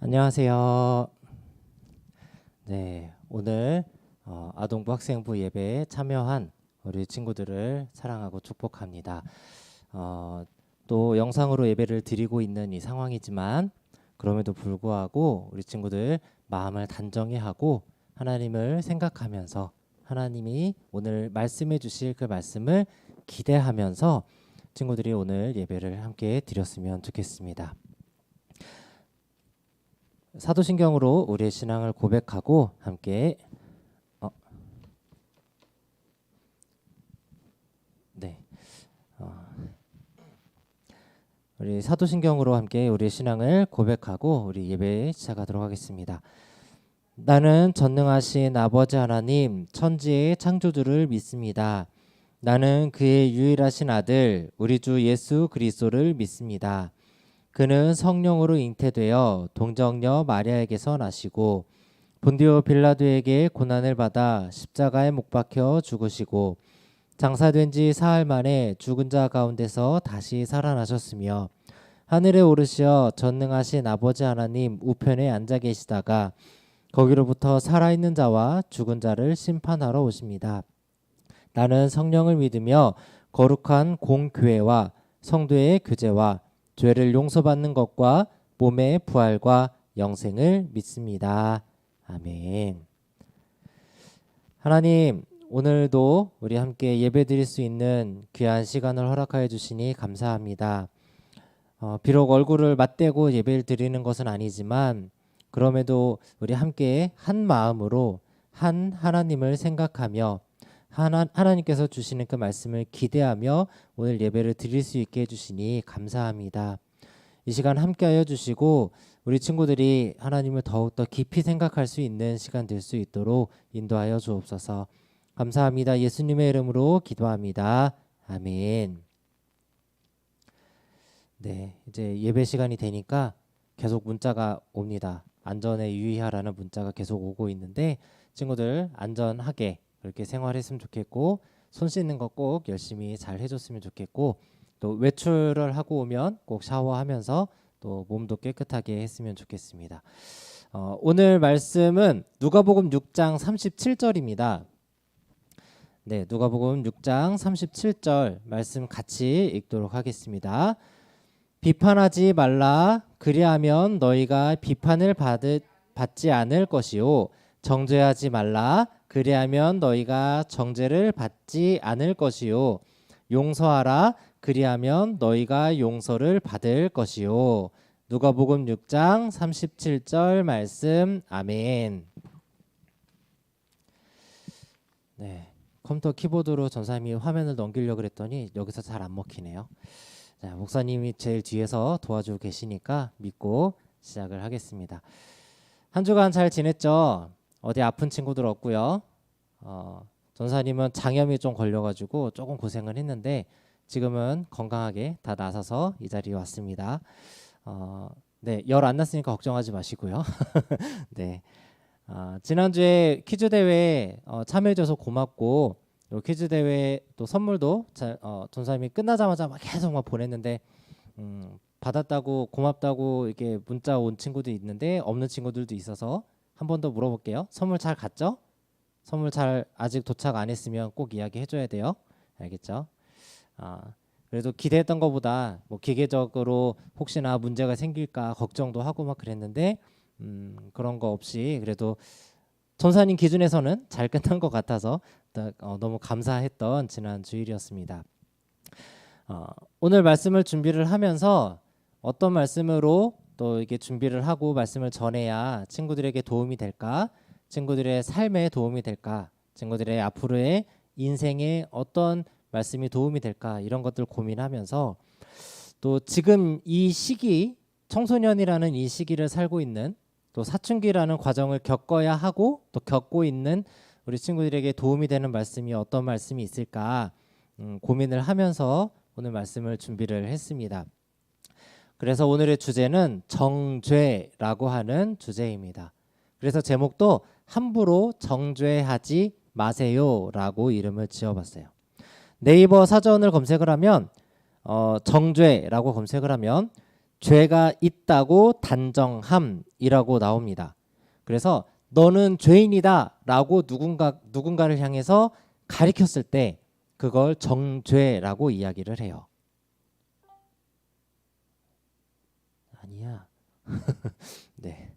안녕하세요. 네, 오늘 아동부 학생부 예배에 참여한 우리 친구들을 사랑하고 축복합니다. 또 영상으로 예배를 드리고 있는 이 상황이지만 그럼에도 불구하고 우리 친구들 마음을 단정히 하고 하나님을 생각하면서 하나님이 오늘 말씀해 주실 그 말씀을 기대하면서 친구들이 오늘 예배를 함께 드렸으면 좋겠습니다. 사도신경으로 우리의 신앙을 고백하고 함께 우리 사도신경으로 함께 우리의 신앙을 고백하고 우리 예배 시작하도록 하겠습니다. 나는 전능하신 아버지 하나님 천지의 창조주를 믿습니다. 나는 그의 유일하신 아들 우리 주 예수 그리스도를 믿습니다. 그는 성령으로 잉태되어 동정녀 마리아에게서 나시고 본디오 빌라도에게 고난을 받아 십자가에 못 박혀 죽으시고 장사된 지 사흘 만에 죽은 자 가운데서 다시 살아나셨으며 하늘에 오르시어 전능하신 아버지 하나님 우편에 앉아 계시다가 거기로부터 살아있는 자와 죽은 자를 심판하러 오십니다. 나는 성령을 믿으며 거룩한 공교회와 성도의 교제와 죄를 용서받는 것과 몸의 부활과 영생을 믿습니다. 아멘. 하나님, 오늘도 우리 함께 예배드릴 수 있는 귀한 시간을 허락하여 주시니 감사합니다. 비록 얼굴을 맞대고 예배를 드리는 것은 아니지만 그럼에도 우리 함께 한 마음으로 한 하나님을 생각하며 하나님께서 주시는 그 말씀을 기대하며 오늘 예배를 드릴 수 있게 해주시니 감사합니다. 이 시간 함께하여 주시고 우리 친구들이 하나님을 더욱더 깊이 생각할 수 있는 시간 될 수 있도록 인도하여 주옵소서. 감사합니다. 예수님의 이름으로 기도합니다. 아멘. 네, 이제 예배 시간이 되니까 계속 문자가 옵니다. 안전에 유의하라는 문자가 계속 오고 있는데 친구들 안전하게 그렇게 생활했으면 좋겠고 손 씻는 거 꼭 열심히 잘 해줬으면 좋겠고 또 외출을 하고 오면 꼭 샤워하면서 또 몸도 깨끗하게 했으면 좋겠습니다. 오늘 말씀은 누가복음 6장 37절입니다. 네, 누가복음 6장 37절 말씀 같이 읽도록 하겠습니다. 비판하지 말라. 그리하면 너희가 비판을 받지 않을 것이요. 정죄하지 말라. 그리하면 너희가 정죄를 받지 않을 것이요. 용서하라. 그리하면 너희가 용서를 받을 것이요. 누가복음 6장 37절 말씀. 아멘. 네, 컴퓨터 키보드로 전사님이 화면을 넘기려고 했더니 여기서 잘 안 먹히네요. 자, 목사님이 제일 뒤에서 도와주고 계시니까 믿고 시작을 하겠습니다. 한 주간 잘 지냈죠? 어디 아픈 친구들 없고요. 전사님은 장염이 좀 걸려가지고 조금 고생을 했는데 지금은 건강하게 다 나서서 이 자리에 왔습니다. 네, 열 안 났으니까 걱정하지 마시고요. 네, 지난주에 퀴즈 대회 참여해줘서 고맙고 요 퀴즈 대회 또 선물도 전사님이 끝나자마자 막 계속 막 보냈는데 받았다고 고맙다고 이렇게 문자 온 친구도 있는데 없는 친구들도 있어서 한 번 더 물어볼게요. 선물 잘 갔죠? 선물 잘 아직 도착 안 했으면 꼭 이야기 해줘야 돼요. 알겠죠? 그래도 기대했던 것보다 뭐 기계적으로 혹시나 문제가 생길까 걱정도 하고 막 그랬는데 그런 거 없이 그래도 전사님 기준에서는 잘 끝난 것 같아서 너무 감사했던 지난 주일이었습니다. 오늘 말씀을 준비를 하면서 어떤 말씀으로 또 이게 준비를 하고 말씀을 전해야 친구들에게 도움이 될까? 친구들의 삶에 도움이 될까? 친구들의 앞으로의 인생에 어떤 말씀이 도움이 될까? 이런 것들 고민하면서 또 지금 이 시기 청소년이라는 이 시기를 살고 있는 또 사춘기라는 과정을 겪어야 하고 또 겪고 있는 우리 친구들에게 도움이 되는 말씀이 어떤 말씀이 있을까 고민을 하면서 오늘 말씀을 준비를 했습니다. 그래서 오늘의 주제는 정죄라고 하는 주제입니다. 그래서 제목도 함부로 정죄하지 마세요라고 이름을 지어봤어요. 네이버 사전을 검색을 하면 정죄라고 검색을 하면 죄가 있다고 단정함이라고 나옵니다. 그래서 너는 죄인이다라고 누군가를 향해서 가리켰을 때 그걸 정죄라고 이야기를 해요. 아니야. 네.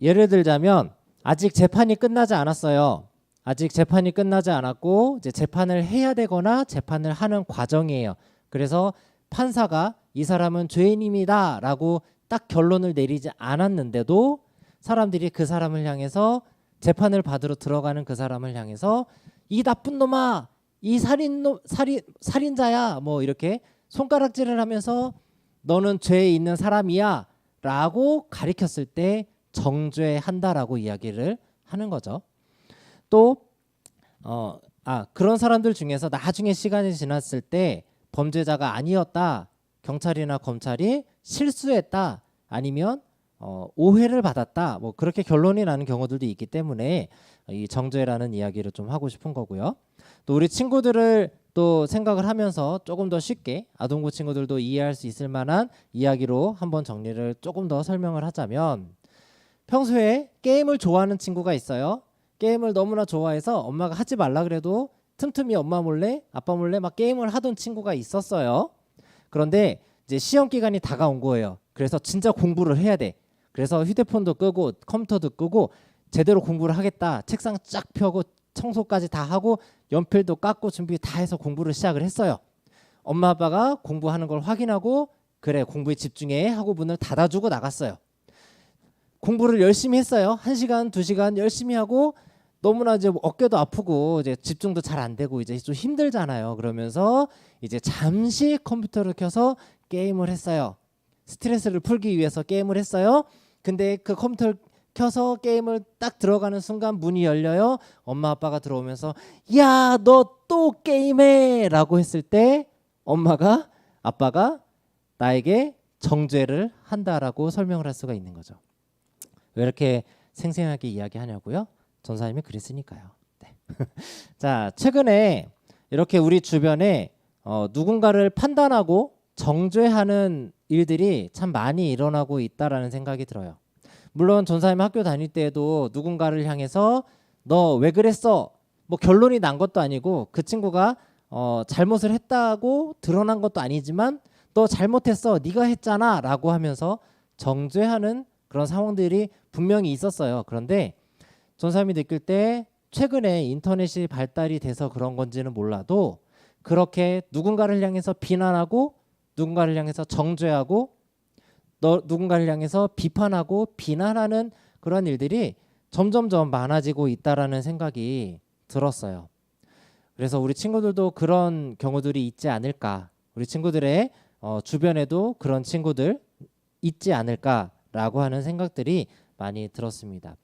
예를 들자면 아직 재판이 끝나지 않았어요. 아직 재판이 끝나지 않았고 이제 재판을 해야 되거나 재판을 하는 과정이에요. 그래서 판사가 이 사람은 죄인입니다라고 딱 결론을 내리지 않았는데도 사람들이 그 사람을 향해서 재판을 받으러 들어가는 그 사람을 향해서 이 나쁜 놈아, 이 살인자야, 뭐 이렇게 손가락질을 하면서 너는 죄에 있는 사람이야 라고 가리켰을 때 정죄한다라고 이야기를 하는 거죠. 또 그런 사람들 중에서 나중에 시간이 지났을 때 범죄자가 아니었다, 경찰이나 검찰이 실수했다, 아니면 오해를 받았다, 뭐 그렇게 결론이 나는 경우들도 있기 때문에 이 정죄라는 이야기를 좀 하고 싶은 거고요. 또 우리 친구들을 또 생각을 하면서 조금 더 쉽게 아동부 친구들도 이해할 수 있을 만한 이야기로 한번 정리를 조금 더 설명을 하자면, 평소에 게임을 좋아하는 친구가 있어요. 게임을 너무나 좋아해서 엄마가 하지 말라 그래도 틈틈이 엄마 몰래 아빠 몰래 막 게임을 하던 친구가 있었어요. 그런데 이제 시험 기간이 다가온 거예요. 그래서 진짜 공부를 해야 돼. 그래서 휴대폰도 끄고 컴퓨터도 끄고 제대로 공부를 하겠다. 책상 쫙 펴고 청소까지 다 하고 연필도 깎고 준비 다 해서 공부를 시작을 했어요. 엄마 아빠가 공부하는 걸 확인하고 그래 공부에 집중해 하고 문을 닫아주고 나갔어요. 공부를 열심히 했어요. 1시간, 2시간 열심히 하고 너무나 이제 어깨도 아프고 이제 집중도 잘 안 되고 이제 좀 힘들잖아요. 그러면서 이제 잠시 컴퓨터를 켜서 게임을 했어요. 스트레스를 풀기 위해서 게임을 했어요. 근데 그 컴퓨터를 켜서 게임을 딱 들어가는 순간 문이 열려요. 엄마 아빠가 들어오면서 야, 너 또 게임해 라고 했을 때 아빠가 나에게 정죄를 한다라고 설명을 할 수가 있는 거죠. 왜 이렇게 생생하게 이야기하냐고요? 전사님이 그랬으니까요. 네. 자, 최근에 이렇게 우리 주변에 누군가를 판단하고 정죄하는 일들이 참 많이 일어나고 있다라는 생각이 들어요. 물론 전사님 학교 다닐 때에도 누군가를 향해서 너 왜 그랬어? 뭐 결론이 난 것도 아니고 그 친구가 잘못을 했다고 드러난 것도 아니지만 너 잘못했어, 네가 했잖아 라고 하면서 정죄하는 그런 상황들이 분명히 있었어요. 그런데 전사님이 느낄 때 최근에 인터넷이 발달이 돼서 그런 건지는 몰라도 그렇게 누군가를 향해서 비난하고 누군가를 향해서 정죄하고 누군가를 향해서 비판하고 비난하는 그런 일들이 점점점 많아지고 있다라는 생각이 들었어요. 그래서 우리 친구들도 그런 경우들이 있지 않을까, 우리 친구들의 주변에도 그런 친구들 있지 않을까라고 하는 생각들이 많이 들었습니다.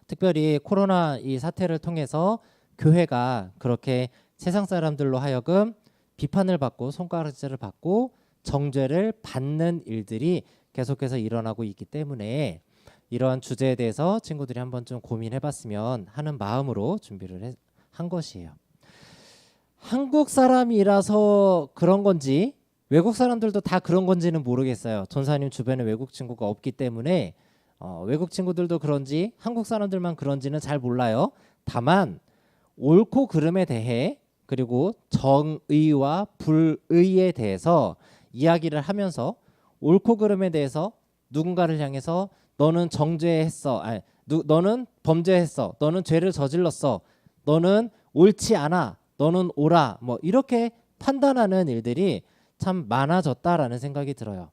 특별히 코로나 이 사태를 통해서 교회가 그렇게 세상 사람들로 하여금 비판을 받고 손가락질을 받고 정죄를 받는 일들이 계속해서 일어나고 있기 때문에 이러한 주제에 대해서 친구들이 한번 좀 고민해봤으면 하는 마음으로 준비를 한 것이에요. 한국 사람이라서 그런 건지 외국 사람들도 다 그런 건지는 모르겠어요. 전사님 주변에 외국 친구가 없기 때문에 외국 친구들도 그런지 한국 사람들만 그런지는 잘 몰라요. 다만 옳고 그름에 대해 그리고 정의와 불의에 대해서 이야기를 하면서 옳고 그름에 대해서 누군가를 향해서 너는 정죄했어, 너는 범죄했어, 너는 죄를 저질렀어, 너는 옳지 않아, 너는 옳아, 뭐 이렇게 판단하는 일들이 참 많아졌다라는 생각이 들어요.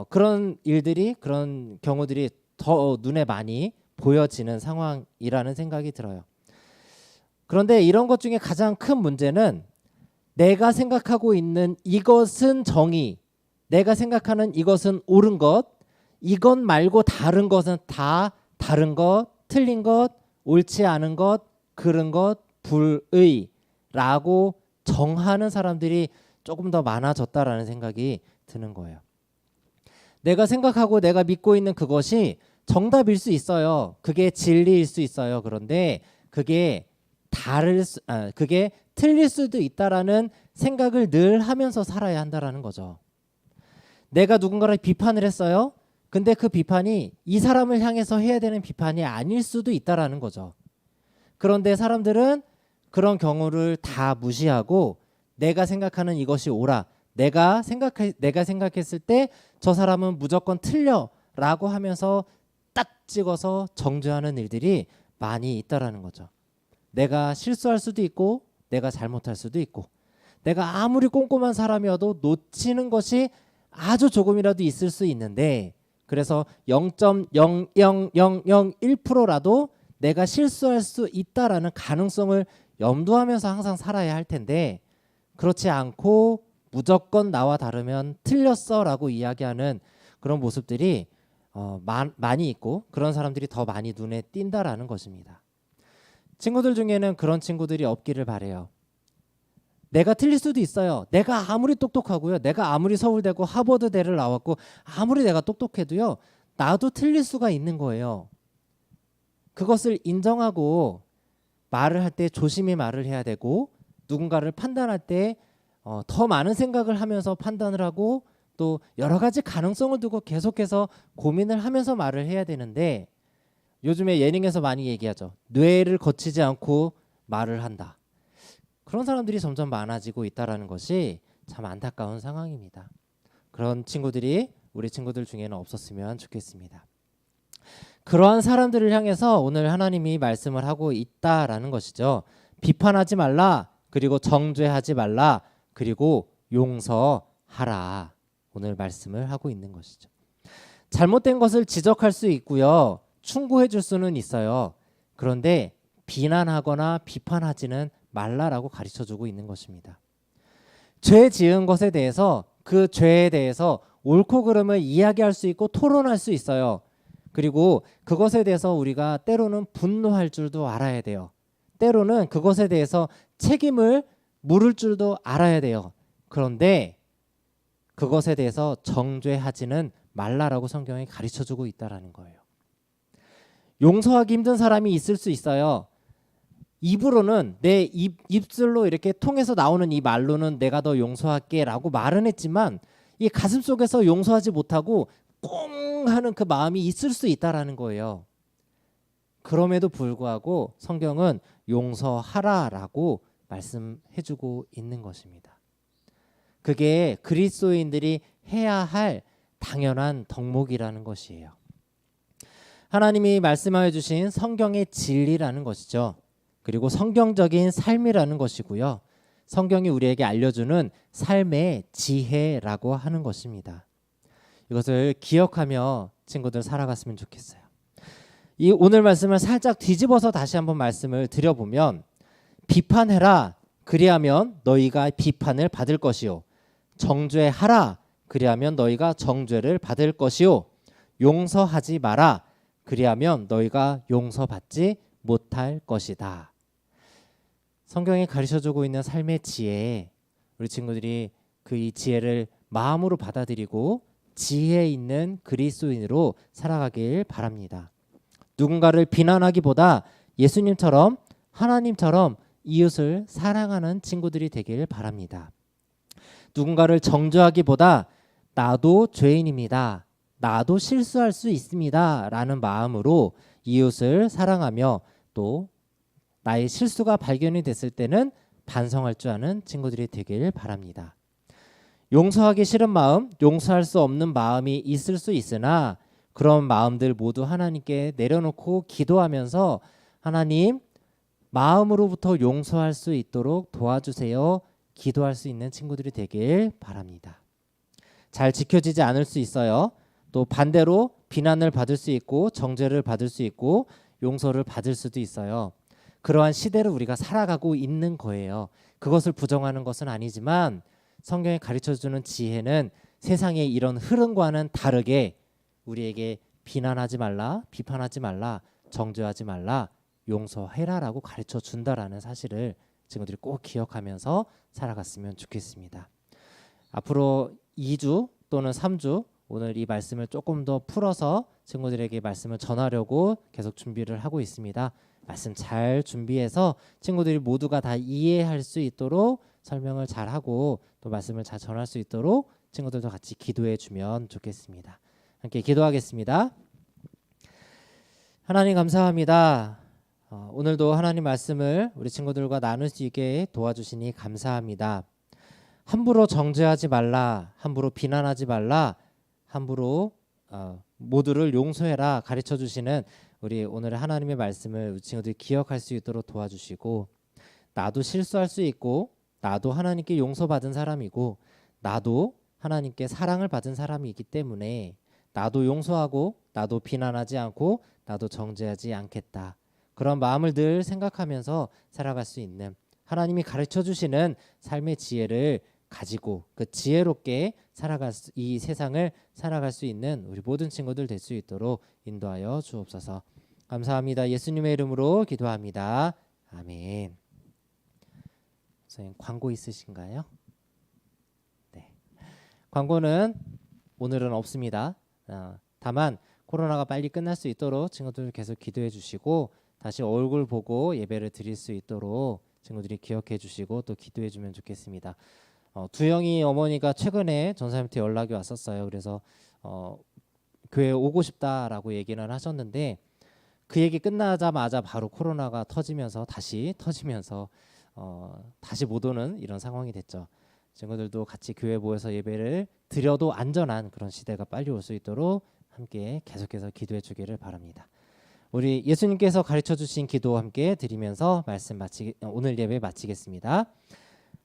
그런 일들이 그런 경우들이 더 눈에 많이 보여지는 상황이라는 생각이 들어요. 그런데 이런 것 중에 가장 큰 문제는 내가 생각하고 있는 이것은 정의, 내가 생각하는 이것은 옳은 것, 이것 말고 다른 것은 다 다른 것, 틀린 것, 옳지 않은 것, 그른 것, 불의라고 정하는 사람들이 조금 더 많아졌다라는 생각이 드는 거예요. 내가 생각하고 내가 믿고 있는 그것이 정답일 수 있어요. 그게 진리일 수 있어요. 그런데 그게 그게 틀릴 수도 있다라는 생각을 늘 하면서 살아야 한다라는 거죠. 내가 누군가를 비판을 했어요. 근데 그 비판이 이 사람을 향해서 해야 되는 비판이 아닐 수도 있다라는 거죠. 그런데 사람들은 그런 경우를 다 무시하고 내가 생각하는 이것이 옳아. 내가 생각했을 때 저 사람은 무조건 틀려라고 하면서 딱 찍어서 정죄하는 일들이 많이 있다라는 거죠. 내가 실수할 수도 있고 내가 잘못할 수도 있고 내가 아무리 꼼꼼한 사람이어도 놓치는 것이 아주 조금이라도 있을 수 있는데 그래서 0.00001%라도 내가 실수할 수 있다라는 가능성을 염두하면서 항상 살아야 할 텐데 그렇지 않고 무조건 나와 다르면 틀렸어라고 이야기하는 그런 모습들이 많이 있고 그런 사람들이 더 많이 눈에 띈다라는 것입니다. 친구들 중에는 그런 친구들이 없기를 바래요. 내가 틀릴 수도 있어요. 내가 아무리 똑똑하고요. 내가 아무리 서울대고 하버드대를 나왔고 아무리 내가 똑똑해도요. 나도 틀릴 수가 있는 거예요. 그것을 인정하고 말을 할 때 조심히 말을 해야 되고 누군가를 판단할 때 더 많은 생각을 하면서 판단을 하고 또 여러 가지 가능성을 두고 계속해서 고민을 하면서 말을 해야 되는데 요즘에 예능에서 많이 얘기하죠. 뇌를 거치지 않고 말을 한다. 그런 사람들이 점점 많아지고 있다는 것이 참 안타까운 상황입니다. 그런 친구들이 우리 친구들 중에는 없었으면 좋겠습니다. 그러한 사람들을 향해서 오늘 하나님이 말씀을 하고 있다라는 것이죠. 비판하지 말라, 그리고 정죄하지 말라, 그리고 용서하라. 오늘 말씀을 하고 있는 것이죠. 잘못된 것을 지적할 수 있고요. 충고해 줄 수는 있어요. 그런데 비난하거나 비판하지는 말라라고 가르쳐 주고 있는 것입니다. 죄 지은 것에 대해서 그 죄에 대해서 옳고 그름을 이야기할 수 있고 토론할 수 있어요. 그리고 그것에 대해서 우리가 때로는 분노할 줄도 알아야 돼요. 때로는 그것에 대해서 책임을 물을 줄도 알아야 돼요. 그런데 그것에 대해서 정죄하지는 말라라고 성경이 가르쳐주고 있다라는 거예요. 용서하기 힘든 사람이 있을 수 있어요. 입으로는 내 입술로 이렇게 통해서 나오는 이 말로는 내가 더 용서할게 라고 말은 했지만 이 가슴 속에서 용서하지 못하고 꽁 하는 그 마음이 있을 수 있다라는 거예요. 그럼에도 불구하고 성경은 용서하라라고 말씀해주고 있는 것입니다. 그게 그리스도인들이 해야 할 당연한 덕목이라는 것이에요. 하나님이 말씀하여 주신 성경의 진리라는 것이죠. 그리고 성경적인 삶이라는 것이고요. 성경이 우리에게 알려주는 삶의 지혜라고 하는 것입니다. 이것을 기억하며 친구들 살아갔으면 좋겠어요. 이 오늘 말씀을 살짝 뒤집어서 다시 한번 말씀을 드려보면 비판해라 그리하면 너희가 비판을 받을 것이요 정죄하라 그리하면 너희가 정죄를 받을 것이요 용서하지 마라 그리하면 너희가 용서받지 못할 것이다. 성경이 가르쳐주고 있는 삶의 지혜, 우리 친구들이 그 이 지혜를 마음으로 받아들이고 지혜 있는 그리스도인으로 살아가길 바랍니다. 누군가를 비난하기보다 예수님처럼 하나님처럼 이웃을 사랑하는 친구들이 되길 바랍니다. 누군가를 정죄하기보다 나도 죄인입니다. 나도 실수할 수 있습니다. 라는 마음으로 이웃을 사랑하며 또 나의 실수가 발견이 됐을 때는 반성할 줄 아는 친구들이 되길 바랍니다. 용서하기 싫은 마음, 용서할 수 없는 마음이 있을 수 있으나 그런 마음들 모두 하나님께 내려놓고 기도하면서 하나님 마음으로부터 용서할 수 있도록 도와주세요. 기도할 수 있는 친구들이 되길 바랍니다. 잘 지켜지지 않을 수 있어요. 또 반대로 비난을 받을 수 있고 정죄를 받을 수 있고 용서를 받을 수도 있어요. 그러한 시대를 우리가 살아가고 있는 거예요. 그것을 부정하는 것은 아니지만 성경이 가르쳐주는 지혜는 세상의 이런 흐름과는 다르게 우리에게 비난하지 말라, 비판하지 말라, 정죄하지 말라, 용서해라라고 가르쳐준다라는 사실을 친구들이 꼭 기억하면서 살아갔으면 좋겠습니다. 앞으로 2주 또는 3주 오늘 이 말씀을 조금 더 풀어서 친구들에게 말씀을 전하려고 계속 준비를 하고 있습니다. 말씀 잘 준비해서 친구들이 모두가 다 이해할 수 있도록 설명을 잘하고 또 말씀을 잘 전할 수 있도록 친구들도 같이 기도해 주면 좋겠습니다. 함께 기도하겠습니다. 하나님 감사합니다. 오늘도 하나님 말씀을 우리 친구들과 나눌 수 있게 도와주시니 감사합니다. 함부로 정죄하지 말라, 함부로 비난하지 말라, 함부로 모두를 용서해라 가르쳐 주시는 우리 오늘의 하나님의 말씀을 우리 친구들이 기억할 수 있도록 도와주시고, 나도 실수할 수 있고 나도 하나님께 용서받은 사람이고 나도 하나님께 사랑을 받은 사람이기 때문에 나도 용서하고 나도 비난하지 않고 나도 정죄하지 않겠다, 그런 마음을 늘 생각하면서 살아갈 수 있는 하나님이 가르쳐 주시는 삶의 지혜를 가지고 그 지혜롭게 이 세상을 살아갈 수 있는 우리 모든 친구들 될 수 있도록 인도하여 주옵소서. 감사합니다. 예수님의 이름으로 기도합니다. 아멘. 선생님, 광고 있으신가요? 네. 광고는 오늘은 없습니다. 다만 코로나가 빨리 끝날 수 있도록 친구들 계속 기도해 주시고 다시 얼굴 보고 예배를 드릴 수 있도록 친구들이 기억해 주시고 또 기도해 주면 좋겠습니다. 두영이 어머니가 최근에 전사님한테 연락이 왔었어요. 그래서 교회 오고 싶다라고 얘기는 하셨는데 그 얘기 끝나자마자 바로 코로나가 다시 터지면서 다시 못 오는 이런 상황이 됐죠. 친구들도 같이 교회 모여서 예배를 드려도 안전한 그런 시대가 빨리 올 수 있도록 함께 계속해서 기도해 주기를 바랍니다. 우리 예수님께서 가르쳐 주신 기도 함께 드리면서 오늘 예배 마치겠습니다.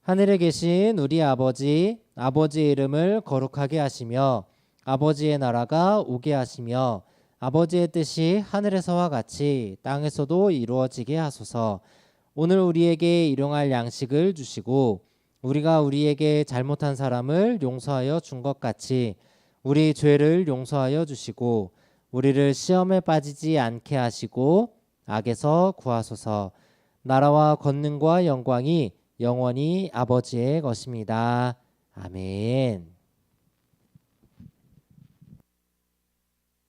하늘에 계신 우리 아버지, 아버지의 이름을 거룩하게 하시며 아버지의 나라가 오게 하시며 아버지의 뜻이 하늘에서와 같이 땅에서도 이루어지게 하소서. 오늘 우리에게 일용할 양식을 주시고 우리가 우리에게 잘못한 사람을 용서하여 준 것 같이 우리 죄를 용서하여 주시고 우리를 시험에 빠지지 않게 하시고 악에서 구하소서. 나라와 권능과 영광이 영원히 아버지의 것입니다. 아멘.